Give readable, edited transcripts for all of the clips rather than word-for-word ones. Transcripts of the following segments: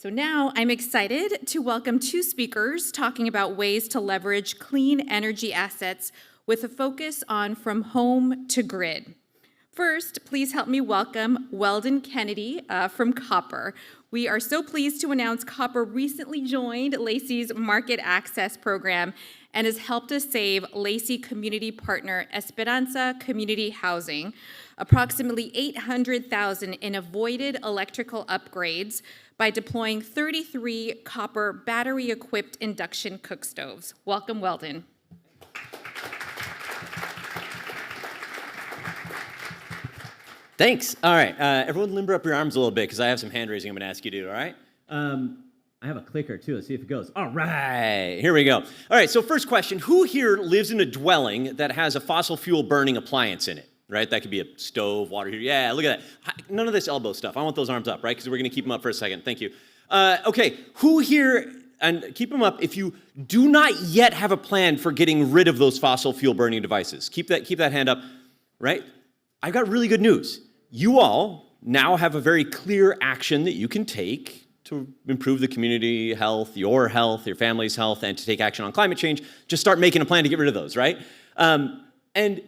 So now I'm excited to welcome two speakers talking about ways to leverage clean energy assets with a focus on from home to grid. First, please help me welcome Weldon Kennedy from Copper. We are so pleased to announce Copper recently joined Lacey's Market Access Program and has helped us save Lacey community partner Esperanza Community Housing approximately $800,000 in avoided electrical upgrades by deploying 33 Copper battery-equipped induction cook stoves. Welcome, Weldon. Thanks. All right, everyone limber up your arms a little bit because I have some hand raising I'm going to ask you to do, all right? I have a clicker too. Let's see if it goes. All right, here we go. All right, so first question, who here lives in a dwelling that has a fossil fuel burning appliance in it, right? That could be a stove, water heater. Yeah, look at that. None of this elbow stuff. I want those arms up, right? Because we're going to keep them up for a second. Thank you. Okay, who here, and keep them up if you do not yet have a plan for getting rid of those fossil fuel burning devices. Keep that hand up, right? I've got really good news. You all now have a very clear action that you can take to improve the community health, your family's health, and to take action on climate change. Just start making a plan to get rid of those, right? And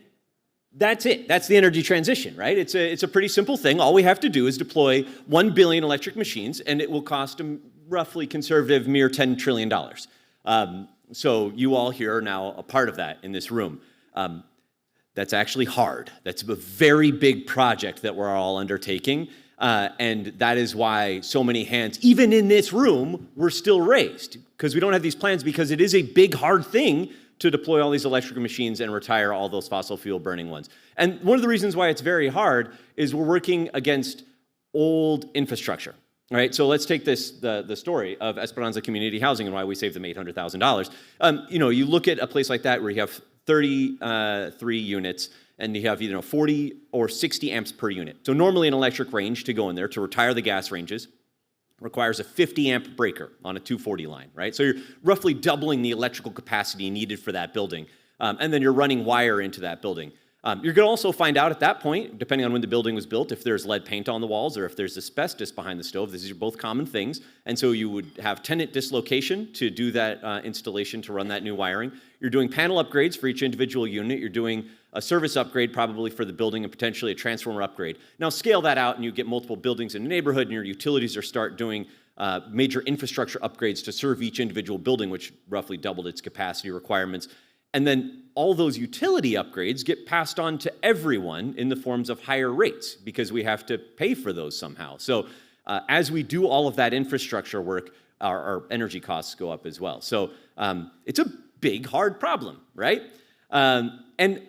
that's it. That's the energy transition, right? It's a pretty simple thing. All we have to do is deploy 1 billion electric machines, and it will cost a roughly conservative mere $10 trillion. So you all here are now a part of that in this room. That's actually hard. That's a very big project that we're all undertaking. And that is why so many hands, even in this room, were still raised. Because we don't have these plans because it is a big, hard thing to deploy all these electrical machines and retire all those fossil fuel burning ones. And one of the reasons why it's very hard is we're working against old infrastructure. Right, so let's take the story of Esperanza Community Housing and why we saved them $800,000. You look at a place like that where you have 33 units, and you have 40 or 60 amps per unit. So normally an electric range to go in there to retire the gas ranges requires a 50 amp breaker on a 240 line, right? So you're roughly doubling the electrical capacity needed for that building, and then you're running wire into that building. You're going to also find out at that point, depending on when the building was built, if there's lead paint on the walls or if there's asbestos behind the stove. These are both common things. And so you would have tenant dislocation to do that installation to run that new wiring. You're doing panel upgrades for each individual unit. You're doing a service upgrade probably for the building and potentially a transformer upgrade. Now scale that out and you get multiple buildings in the neighborhood and your utilities are start doing major infrastructure upgrades to serve each individual building, which roughly doubled its capacity requirements. And then all those utility upgrades get passed on to everyone in the forms of higher rates because we have to pay for those somehow. So as we do all of that infrastructure work, our energy costs go up as well. So it's a big, hard problem, right? And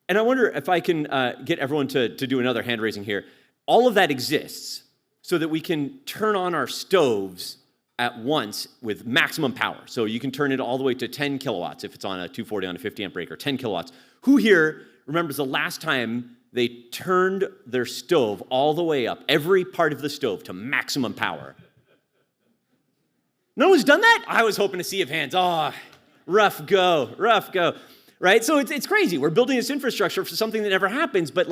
I wonder if I can get everyone to do another hand raising here. All of that exists so that we can turn on our stoves at once with maximum power. So you can turn it all the way to 10 kilowatts if it's on a 240 on a 50 amp breaker, 10 kilowatts. Who here remembers the last time they turned their stove all the way up, every part of the stove to maximum power? No one's done that? I was hoping to see if hands. Oh, rough go. Right? So it's crazy. We're building this infrastructure for something that never happens, but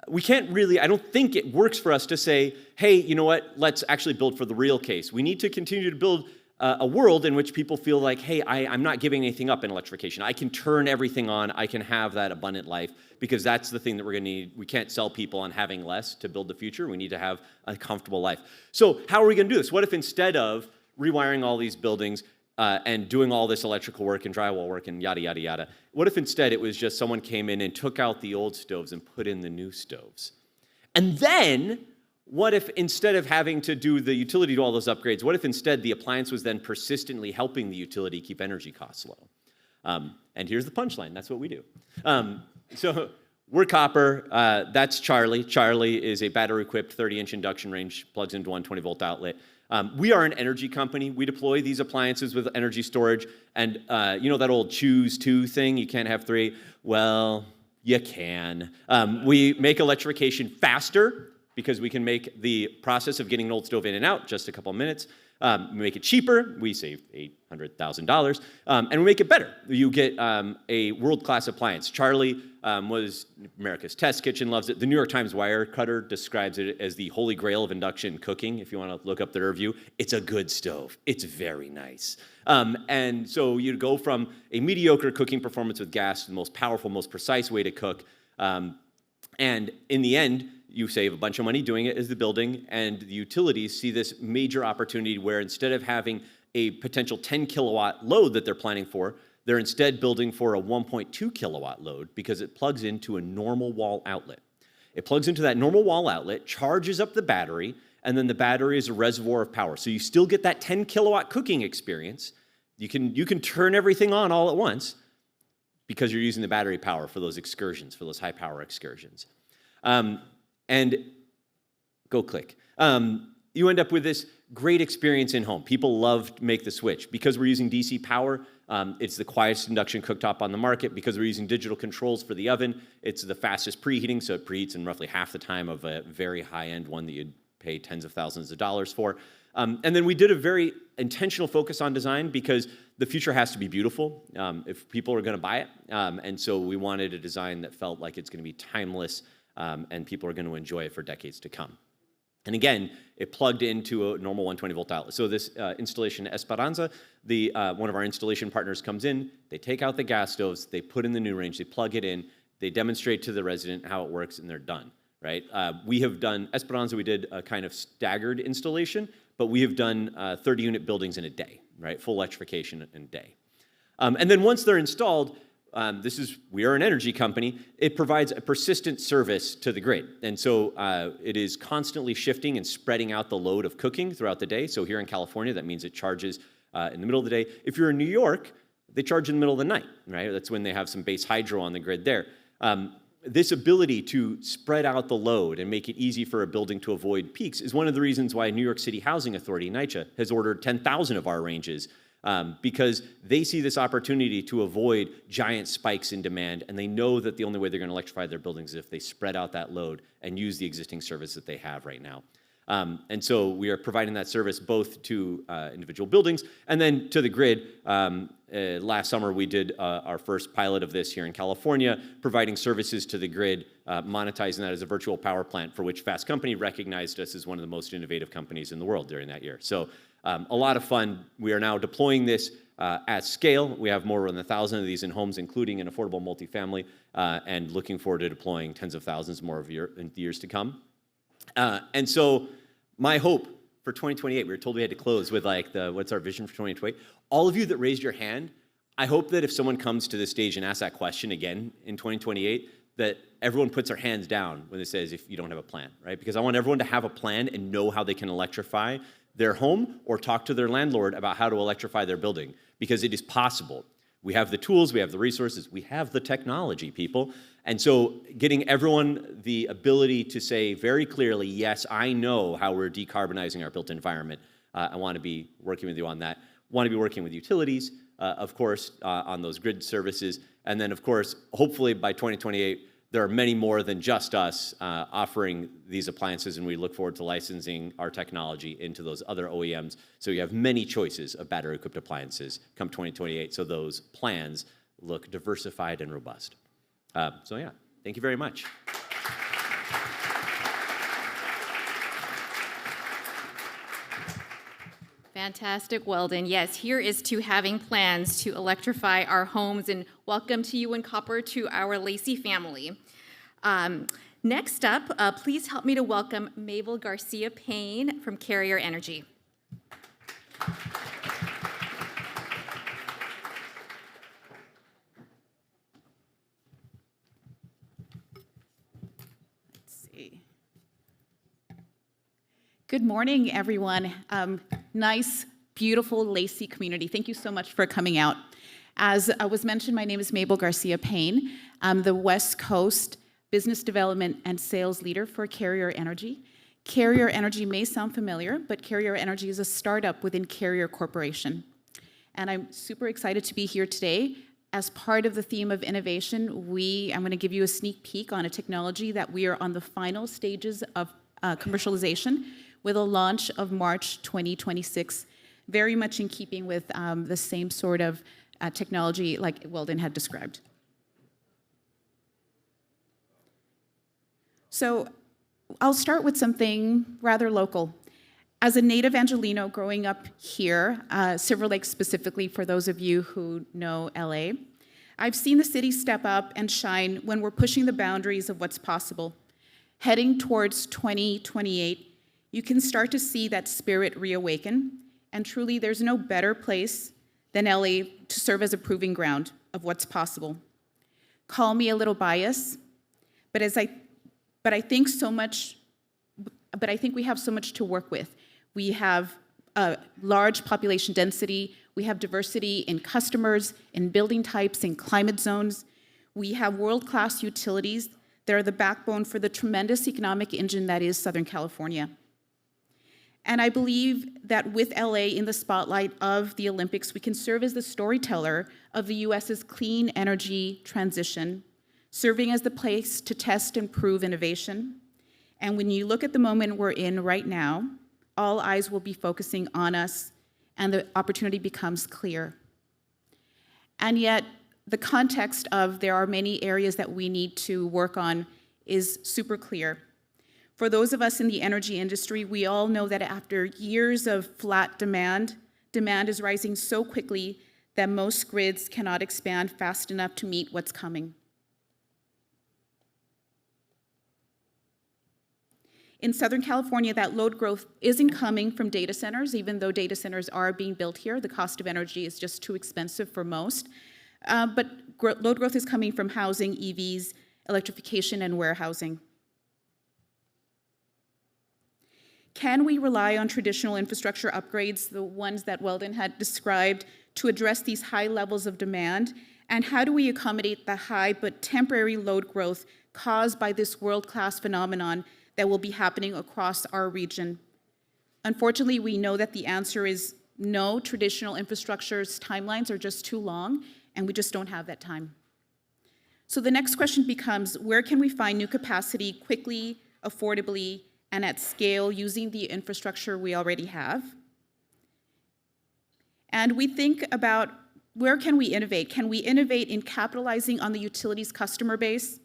we can't really, I don't think it works for us to say, hey, you know what, let's actually build for the real case. We need to continue to build a world in which people feel like, hey, I'm not giving anything up in electrification. I can turn everything on. I can have that abundant life because that's the thing that we're going to need. We can't sell people on having less to build the future. We need to have a comfortable life. So how are we going to do this? What if instead of rewiring all these buildings and doing all this electrical work and drywall work and yada, yada, yada, what if instead it was just someone came in and took out the old stoves and put in the new stoves? And then what if instead of having to do the utility to all those upgrades, what if instead the appliance was then persistently helping the utility keep energy costs low? And here's the punchline. That's what we do. So we're Copper. That's Charlie. Charlie is a battery-equipped 30-inch induction range, plugs into one 20-volt outlet. We are an energy company. We deploy these appliances with energy storage. And you know that old choose two thing? You can't have three? Well, you can. We make electrification faster, because we can make the process of getting an old stove in and out just a couple minutes. We make it cheaper. We save $800,000, and we make it better. You get a world-class appliance. Charlie was America's Test Kitchen, loves it. The New York Times Wirecutter describes it as the holy grail of induction cooking. If you want to look up their review, it's a good stove. It's very nice. And so you go from a mediocre cooking performance with gas to the most powerful, most precise way to cook. And in the end, you save a bunch of money doing it as the building, and the utilities see this major opportunity where instead of having a potential 10 kilowatt load that they're planning for, they're instead building for a 1.2 kilowatt load because it plugs into a normal wall outlet. It plugs into that normal wall outlet, charges up the battery, and then the battery is a reservoir of power. So you still get that 10 kilowatt cooking experience. You can turn everything on all at once because you're using the battery power for those excursions, for those high power excursions. And go click. You end up with this great experience in home. People love to make the switch. Because we're using DC power, it's the quietest induction cooktop on the market. Because we're using digital controls for the oven, it's the fastest preheating, so it preheats in roughly half the time of a very high-end one that you'd pay tens of thousands of dollars for. And then we did a very intentional focus on design because the future has to be beautiful if people are going to buy it. And so we wanted a design that felt like it's going to be timeless, and people are going to enjoy it for decades to come. And again, it plugged into a normal 120-volt outlet. So this installation, Esperanza, one of our installation partners comes in, they take out the gas stoves, they put in the new range, they plug it in, they demonstrate to the resident how it works, and they're done, right? We have done, Esperanza, we did a kind of staggered installation, but we have done 30-unit buildings in a day, right? Full electrification in a day. And then once they're installed, we are an energy company, it provides a persistent service to the grid. And so it is constantly shifting and spreading out the load of cooking throughout the day. So here in California, that means it charges in the middle of the day. If you're in New York, they charge in the middle of the night, right? That's when they have some base hydro on the grid there. This ability to spread out the load and make it easy for a building to avoid peaks is one of the reasons why New York City Housing Authority, NYCHA, has ordered 10,000 of our ranges. Because they see this opportunity to avoid giant spikes in demand, and they know that the only way they're going to electrify their buildings is if they spread out that load and use the existing service that they have right now. And so we are providing that service both to individual buildings and then to the grid. Last summer, we did our first pilot of this here in California, providing services to the grid, monetizing that as a virtual power plant, for which Fast Company recognized us as one of the most innovative companies in the world during that year. So a lot of fun. We are now deploying this at scale. We have more than 1,000 of these in homes, including an affordable multifamily, and looking forward to deploying tens of thousands more in the years to come. And so my hope for 2028, we were told we had to close with like what's our vision for 2028? All of you that raised your hand, I hope that if someone comes to this stage and asks that question again in 2028, that everyone puts their hands down when it says if you don't have a plan, right? Because I want everyone to have a plan and know how they can electrify their home or talk to their landlord about how to electrify their building, because it is possible. We have the tools, we have the resources, we have the technology, people. And so getting everyone the ability to say very clearly, yes, I know how we're decarbonizing our built environment. I want to be working with you on that. Want to be working with utilities, of course, on those grid services. And then, of course, hopefully by 2028, there are many more than just us offering these appliances, and we look forward to licensing our technology into those other OEMs. So you have many choices of battery-equipped appliances come 2028, so those plans look diversified and robust. So yeah, thank you very much. Fantastic, Weldon. Yes, here is to having plans to electrify our homes, and welcome to you and Copper to our Lacey family. Next up, please help me to welcome Mabell Garcia Paine from Carrier Energy. Good morning, everyone. Nice, beautiful Lacey community. Thank you so much for coming out. As was mentioned, my name is Mabell Garcia Paine. I'm the West Coast Business Development and Sales Leader for Carrier Energy. Carrier Energy may sound familiar, but Carrier Energy is a startup within Carrier Corporation. And I'm super excited to be here today. As part of the theme of innovation, I'm going to give you a sneak peek on a technology that we are on the final stages of commercialization with a launch of March 2026, very much in keeping with the same sort of technology like Weldon had described. So I'll start with something rather local. As a native Angelino growing up here, Silver Lake specifically, for those of you who know LA, I've seen the city step up and shine when we're pushing the boundaries of what's possible. Heading towards 2028, you can start to see that spirit reawaken, and truly there's no better place than LA to serve as a proving ground of what's possible. Call me a little biased, but I think we have so much to work with. We have a large population density, we have diversity in customers, in building types, in climate zones. We have world-class utilities that are the backbone for the tremendous economic engine that is Southern California. And I believe that with LA in the spotlight of the Olympics, we can serve as the storyteller of the US's clean energy transition, serving as the place to test and prove innovation. And when you look at the moment we're in right now, all eyes will be focusing on us, and the opportunity becomes clear. And yet, the context of there are many areas that we need to work on is super clear. For those of us in the energy industry, we all know that after years of flat demand is rising so quickly that most grids cannot expand fast enough to meet what's coming. In Southern California, that load growth isn't coming from data centers, even though data centers are being built here. The cost of energy is just too expensive for most. But load growth is coming from housing, EVs, electrification, and warehousing. Can we rely on traditional infrastructure upgrades, the ones that Weldon had described, to address these high levels of demand? And how do we accommodate the high but temporary load growth caused by this world-class phenomenon that will be happening across our region? Unfortunately, we know that the answer is no. Traditional infrastructure's timelines are just too long, and we just don't have that time. So the next question becomes, where can we find new capacity quickly, affordably, and at scale using the infrastructure we already have? And we think about, where can we innovate? Can we innovate in capitalizing on the utilities customer base,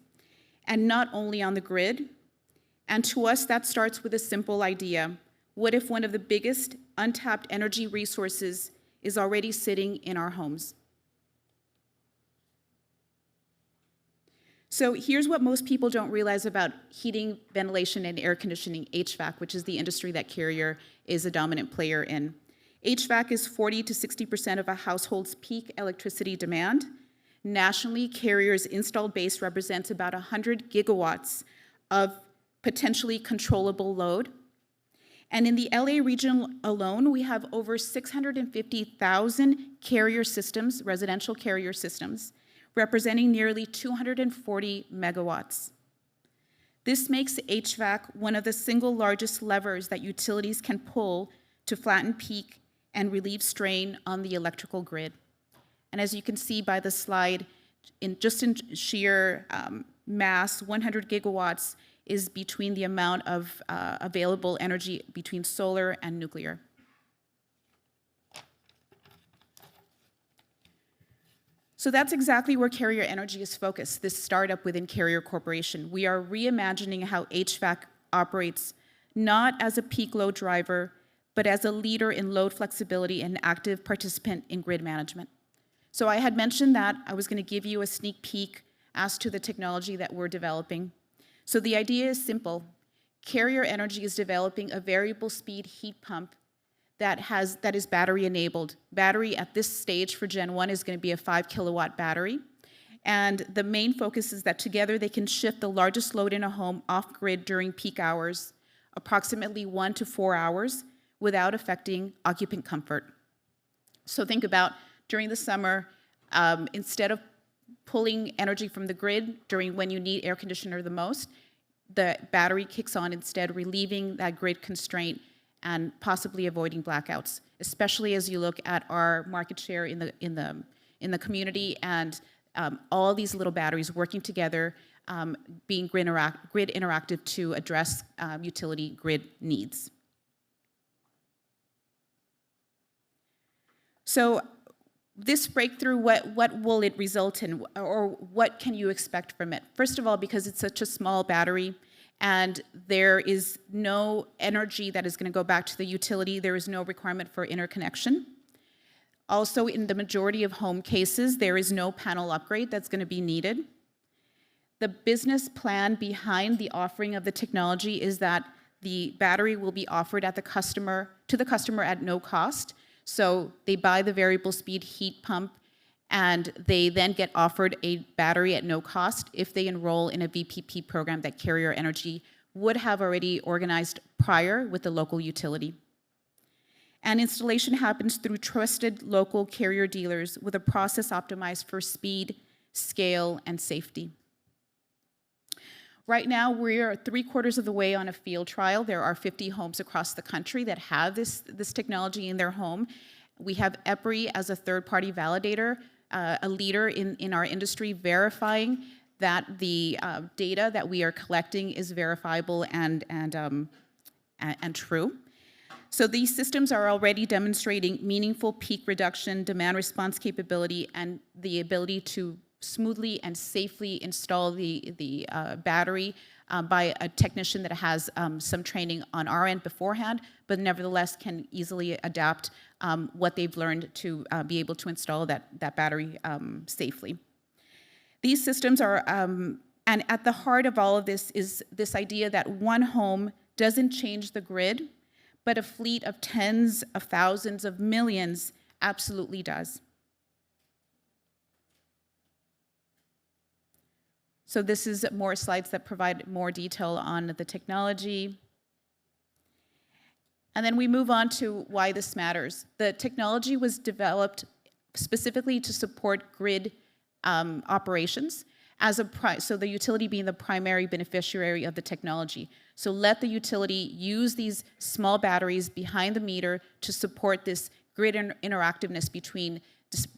and not only on the grid? And to us, that starts with a simple idea. What if one of the biggest untapped energy resources is already sitting in our homes? So here's what most people don't realize about heating, ventilation, and air conditioning, HVAC, which is the industry that Carrier is a dominant player in. HVAC is 40 to 60% of a household's peak electricity demand. Nationally, Carrier's installed base represents about 100 gigawatts of potentially controllable load. And in the LA region alone, we have over 650,000 Carrier systems, residential Carrier systems, representing nearly 240 megawatts. This makes HVAC one of the single largest levers that utilities can pull to flatten peak and relieve strain on the electrical grid. And as you can see by the slide, in sheer mass, 100 gigawatts is between the amount of available energy between solar and nuclear. So that's exactly where Carrier Energy is focused, this startup within Carrier Corporation. We are reimagining how HVAC operates, not as a peak load driver, but as a leader in load flexibility and active participant in grid management. So I had mentioned that I was going to give you a sneak peek as to the technology that we're developing. So the idea is simple. Carrier Energy is developing a variable speed heat pump that is battery enabled. Battery at this stage for Gen 1 is going to be a 5 kilowatt battery. And the main focus is that together they can shift the largest load in a home off grid during peak hours, approximately 1 to 4 hours, without affecting occupant comfort. So think about during the summer, instead of pulling energy from the grid during when you need air conditioner the most, the battery kicks on instead, relieving that grid constraint and possibly avoiding blackouts, especially as you look at our market share in the community and all these little batteries working together being grid interactive to address utility grid needs. So this breakthrough, what will it result in, or what can you expect from it? First of all, because it's such a small battery and there is no energy that is going to go back to the utility, there is no requirement for interconnection. Also, in the majority of home cases, there is no panel upgrade that's going to be needed. The business plan behind the offering of the technology is that the battery will be offered to the customer at no cost. So they buy the variable speed heat pump and they then get offered a battery at no cost if they enroll in a VPP program that Carrier Energy would have already organized prior with the local utility. And installation happens through trusted local Carrier dealers with a process optimized for speed, scale, and safety. Right now, we are 3/4 of the way on a field trial. There are 50 homes across the country that have this technology in their home. We have EPRI as a third-party validator, a leader in our industry, verifying that the data that we are collecting is verifiable and true. So these systems are already demonstrating meaningful peak reduction, demand response capability, and the ability to smoothly and safely install the battery by a technician that has some training on our end beforehand, but nevertheless can easily adapt what they've learned to be able to install that battery safely. These systems are, and at the heart of all of this is this idea that one home doesn't change the grid, but a fleet of tens of thousands of millions absolutely does. So this is more slides that provide more detail on the technology. And then we move on to why this matters. The technology was developed specifically to support grid operations, so the utility being the primary beneficiary of the technology. So let the utility use these small batteries behind the meter to support this grid interactiveness between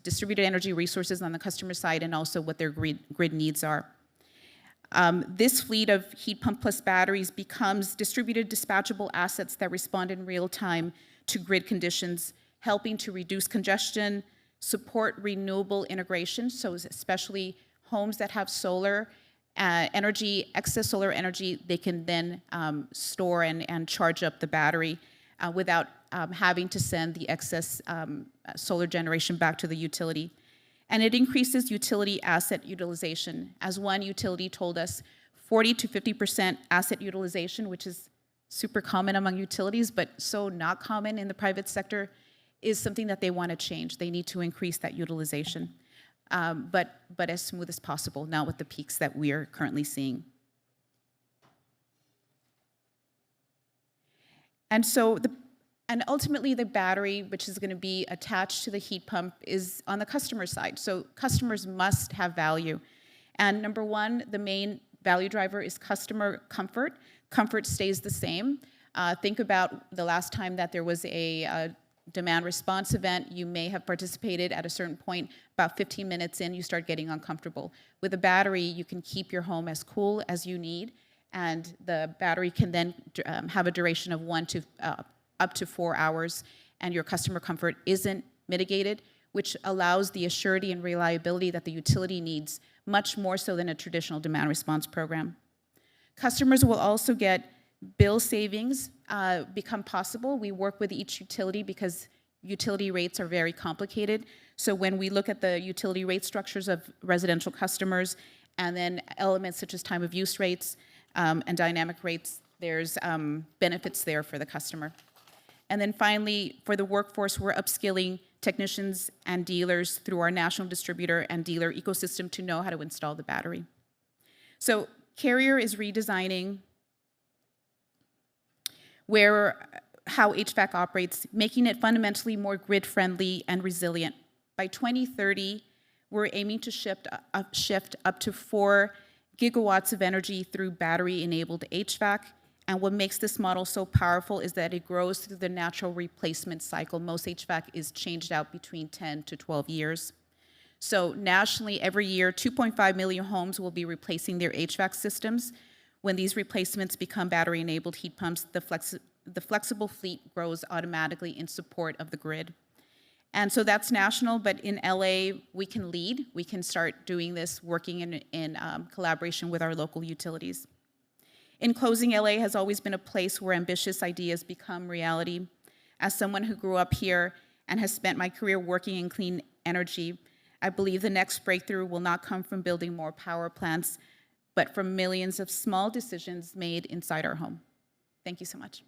distributed energy resources on the customer side and also what their grid needs are. This fleet of heat pump plus batteries becomes distributed dispatchable assets that respond in real time to grid conditions, helping to reduce congestion, support renewable integration, so especially homes that have solar energy, excess solar energy, they can then store and charge up the battery without having to send the excess solar generation back to the utility. And it increases utility asset utilization. As one utility told us, 40 to 50% asset utilization, which is super common among utilities, but so not common in the private sector, is something that they want to change. They need to increase that utilization, but as smooth as possible, not with the peaks that we are currently seeing. And ultimately, the battery, which is going to be attached to the heat pump, is on the customer side. So customers must have value. And number one, the main value driver is customer comfort. Comfort stays the same. Think about the last time that there was a demand response event. You may have participated at a certain point. About 15 minutes in, you start getting uncomfortable. With a battery, you can keep your home as cool as you need, and the battery can then have a duration of up to 4 hours, and your customer comfort isn't mitigated, which allows the assurity and reliability that the utility needs, much more so than a traditional demand response program. Customers will also get bill savings become possible. We work with each utility because utility rates are very complicated. So when we look at the utility rate structures of residential customers and then elements such as time of use rates and dynamic rates, there's benefits there for the customer. And then finally, for the workforce, we're upskilling technicians and dealers through our national distributor and dealer ecosystem to know how to install the battery. So Carrier is redesigning how HVAC operates, making it fundamentally more grid-friendly and resilient. By 2030, we're aiming to shift up to 4 gigawatts of energy through battery-enabled HVAC. And what makes this model so powerful is that it grows through the natural replacement cycle. Most HVAC is changed out between 10 to 12 years. So nationally, every year, 2.5 million homes will be replacing their HVAC systems. When these replacements become battery-enabled heat pumps, the flexible fleet grows automatically in support of the grid. And so that's national, but in LA, we can lead. We can start doing this, working in collaboration with our local utilities. In closing, LA has always been a place where ambitious ideas become reality. As someone who grew up here and has spent my career working in clean energy, I believe the next breakthrough will not come from building more power plants, but from millions of small decisions made inside our home. Thank you so much.